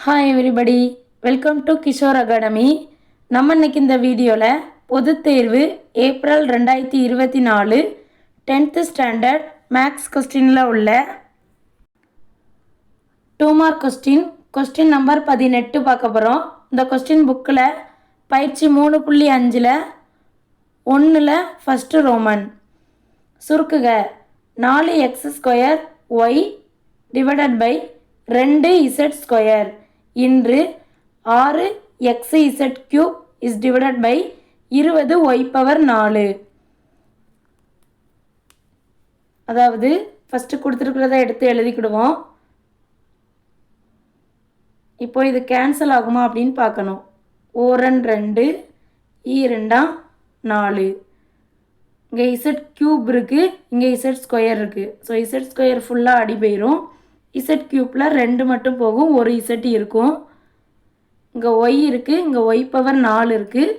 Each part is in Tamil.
Hi everybody, welcome to Kishore academy. நம்ம இன்னைக்கு இந்த வீடியோவில் பொதுத் தேர்வு ஏப்ரல் 2024 10th ஸ்டாண்டர்ட் மேக்ஸ் கொஸ்டினில் உள்ள 2 மார்க் கொஸ்டின் நம்பர் 18 பார்க்க போகிறோம். இந்த கொஸ்டின் புக்கில் பயிற்சி 3.5ல் 1ல் ஃபஸ்ட்டு ரோமன் சுருக்குக 4x² y divided by 2z² into 6xz³ is divided by 20y⁴. அதாவது ஃபஸ்ட்டு கொடுத்துருக்கிறத எடுத்து எழுதிக்கிடுவோம். இப்போ இது கேன்சல் ஆகுமா அப்படின்னு பார்க்கணும். 4 2 4. இங்கே z³ இருக்குது, இங்கே z² இருக்குது. ஸோ z² ஃபுல்லாக அடி போயிடும். z³ 2 மட்டும் போகும், ஒரு z இருக்கும். இங்கே y இருக்குது, இங்கே y⁴ இருக்குது.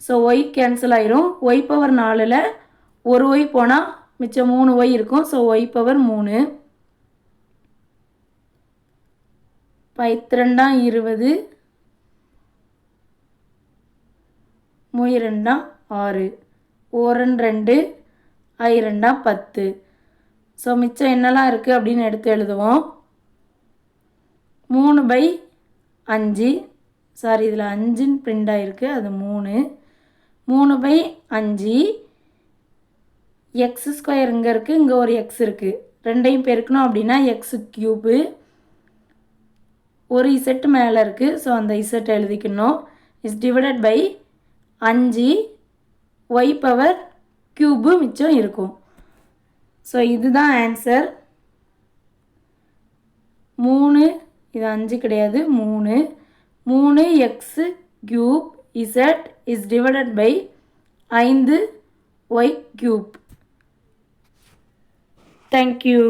ஸோ y கேன்சல் ஆயிரும். y⁴ ஒரு y போனால் மிச்சம் 3 y இருக்கும். So y⁴. 5 2 20 3 6 4 2 5 10. ஸோ மிச்சம் என்னெல்லாம் இருக்குது அப்படின்னு எடுத்து எழுதுவோம். 3/5, சாரி இதில் 5ன்னு பிரிண்ட் ஆகிருக்கு, அது 3. 3/5 x² இங்கே இருக்குது, இங்கே ஒரு x இருக்குது. ரெண்டையும் பெருக்கணும் அப்படின்னா x³ ஒரு z மேலே இருக்குது. ஸோ அந்த z எழுதிக்கணும். இஸ் டிவைடட் பை 5 y⁴ மிச்சம் இருக்கும். ஸோ இதுதான் ஆன்சர். 3, இது 5 கிடையாது, 3x³ z is divided by 5y⁴. Thank you.